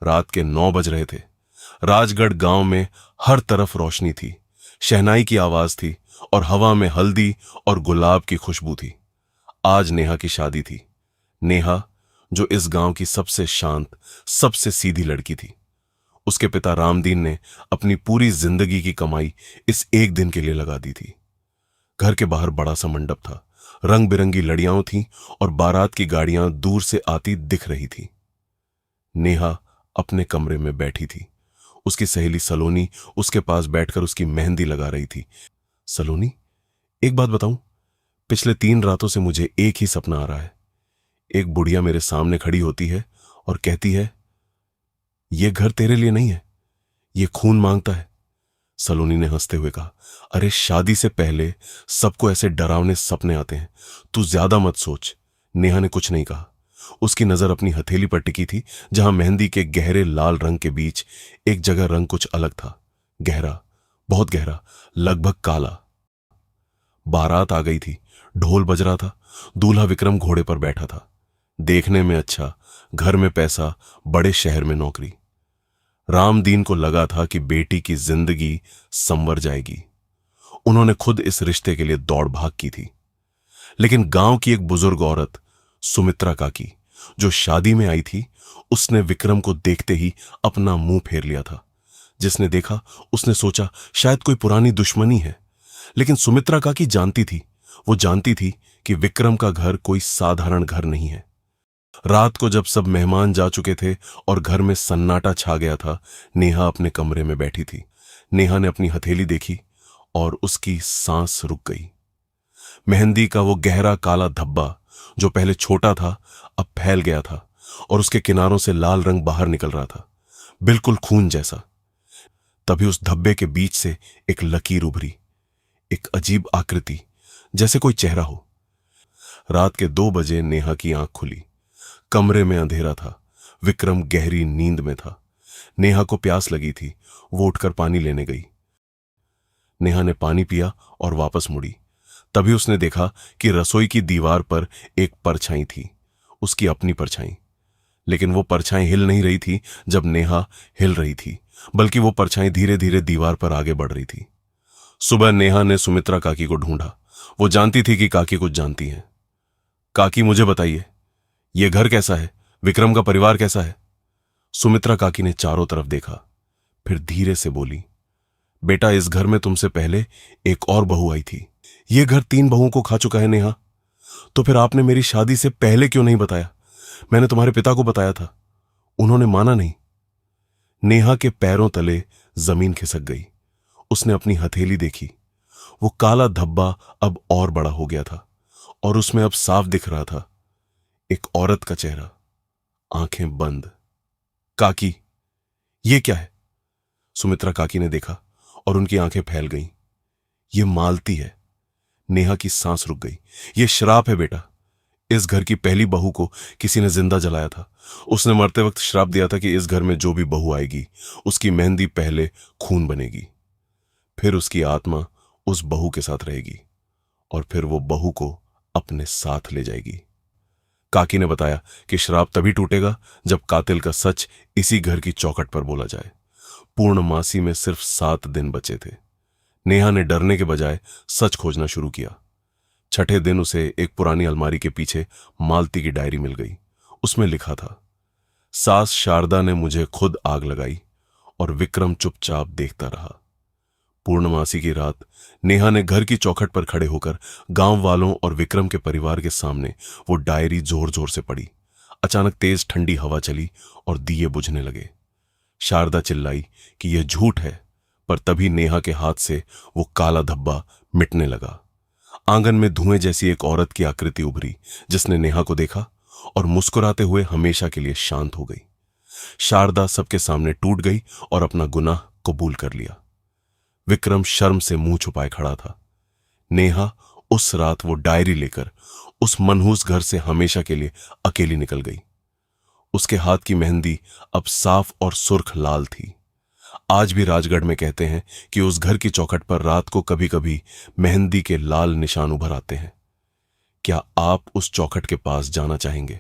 रात के 9 बज रहे थे। राजगढ़ गांव में हर तरफ रोशनी थी, शहनाई की आवाज थी और हवा में हल्दी और गुलाब की खुशबू थी। आज नेहा की शादी थी। नेहा, जो इस गांव की सबसे शांत, सबसे सीधी लड़की थी। उसके पिता रामदीन ने अपनी पूरी जिंदगी की कमाई इस एक दिन के लिए लगा दी थी। घर के बाहर बड़ा सा मंडप था, रंग बिरंगी लड़ियां थीं और बारात की गाड़ियां दूर से आती दिख रही थी। नेहा अपने कमरे में बैठी थी। उसकी सहेली सलोनी उसके पास बैठकर उसकी मेहंदी लगा रही थी। सलोनी, एक बात बताऊं, पिछले 3 रातों से मुझे एक ही सपना आ रहा है। एक बुढ़िया मेरे सामने खड़ी होती है और कहती है, यह घर तेरे लिए नहीं है, यह खून मांगता है। सलोनी ने हंसते हुए कहा, अरे शादी से पहले सबको ऐसे डरावने सपने आते हैं, तू ज्यादा मत सोच। नेहा ने कुछ नहीं कहा। उसकी नजर अपनी हथेली पर टिकी थी, जहां मेहंदी के गहरे लाल रंग के बीच एक जगह रंग कुछ अलग था, गहरा, बहुत गहरा, लगभग काला। बारात आ गई थी, ढोल बज रहा था। दूल्हा विक्रम घोड़े पर बैठा था, देखने में अच्छा, घर में पैसा, बड़े शहर में नौकरी। रामदीन को लगा था कि बेटी की जिंदगी संवर जाएगी। उन्होंने खुद इस रिश्ते के लिए दौड़ भाग की थी। लेकिन गांव की एक बुजुर्ग औरत, सुमित्रा काकी, जो शादी में आई थी, उसने विक्रम को देखते ही अपना मुंह फेर लिया था। जिसने देखा उसने सोचा शायद कोई पुरानी दुश्मनी है। लेकिन सुमित्रा काकी जानती थी, वो जानती थी कि विक्रम का घर कोई साधारण घर नहीं है। रात को जब सब मेहमान जा चुके थे और घर में सन्नाटा छा गया था, नेहा अपने कमरे में बैठी थी। नेहा ने अपनी हथेली देखी और उसकी सांस रुक गई। मेहंदी का वो गहरा काला धब्बा, जो पहले छोटा था, अब फैल गया था और उसके किनारों से लाल रंग बाहर निकल रहा था, बिल्कुल खून जैसा। तभी उस धब्बे के बीच से एक लकीर उभरी, एक अजीब आकृति, जैसे कोई चेहरा हो। रात के 2 बजे नेहा की आंख खुली। कमरे में अंधेरा था, विक्रम गहरी नींद में था। नेहा को प्यास लगी थी, वो उठकर पानी लेने गई। नेहा ने पानी पिया और वापस मुड़ी। तभी उसने देखा कि रसोई की दीवार पर एक परछाई थी, उसकी अपनी परछाई। लेकिन वो परछाई हिल नहीं रही थी जब नेहा हिल रही थी, बल्कि वो परछाई धीरे धीरे दीवार पर आगे बढ़ रही थी। सुबह नेहा ने सुमित्रा काकी को ढूंढा। वो जानती थी कि काकी कुछ जानती हैं। काकी, मुझे बताइए, यह घर कैसा है? विक्रम का परिवार कैसा है? सुमित्रा काकी ने चारों तरफ देखा, फिर धीरे से बोली, बेटा, इस घर में तुमसे पहले एक और बहू आई थी। यह घर 3 बहुओं को खा चुका है नेहा। तो फिर आपने मेरी शादी से पहले क्यों नहीं बताया? मैंने तुम्हारे पिता को बताया था, उन्होंने माना नहीं। नेहा के पैरों तले जमीन खिसक गई। उसने अपनी हथेली देखी। वो काला धब्बा अब और बड़ा हो गया था और उसमें अब साफ दिख रहा था एक औरत का चेहरा, आंखें बंद। काकी, ये क्या है? सुमित्रा काकी ने देखा और उनकी आंखें फैल गईं। ये मालती है। नेहा की सांस रुक गई। ये श्राप है बेटा। इस घर की पहली बहू को किसी ने जिंदा जलाया था। उसने मरते वक्त श्राप दिया था कि इस घर में जो भी बहू आएगी, उसकी मेहंदी पहले खून बनेगी, फिर उसकी आत्मा उस बहू के साथ रहेगी और फिर वो बहू को अपने साथ ले जाएगी। काकी ने बताया कि श्राप तभी टूटेगा जब कातिल का सच इसी घर की चौखट पर बोला जाए। पूर्णमासी में सिर्फ 7 दिन बचे थे। नेहा ने डरने के बजाय सच खोजना शुरू किया। छठे दिन उसे एक पुरानी अलमारी के पीछे मालती की डायरी मिल गई। उसमें लिखा था, सास शारदा ने मुझे खुद आग लगाई और विक्रम चुपचाप देखता रहा। पूर्णमासी की रात नेहा ने घर की चौखट पर खड़े होकर गांव वालों और विक्रम के परिवार के सामने वो डायरी जोर जोर से पढ़ी। अचानक तेज ठंडी हवा चली और दिए बुझने लगे। शारदा चिल्लाई कि यह झूठ है, पर तभी नेहा के हाथ से वो काला धब्बा मिटने लगा। आंगन में धुएं जैसी एक औरत की आकृति उभरी, जिसने नेहा को देखा और मुस्कुराते हुए हमेशा के लिए शांत हो गई। शारदा सबके सामने टूट गई और अपना गुनाह कबूल कर लिया। विक्रम शर्म से मुंह छुपाए खड़ा था। नेहा उस रात वो डायरी लेकर उस मनहूस घर से हमेशा के लिए अकेली निकल गई। उसके हाथ की मेहंदी अब साफ और सुर्ख लाल थी। आज भी राजगढ़ में कहते हैं कि उस घर की चौखट पर रात को कभी कभी मेहंदी के लाल निशान उभर आते हैं। क्या आप उस चौखट के पास जाना चाहेंगे?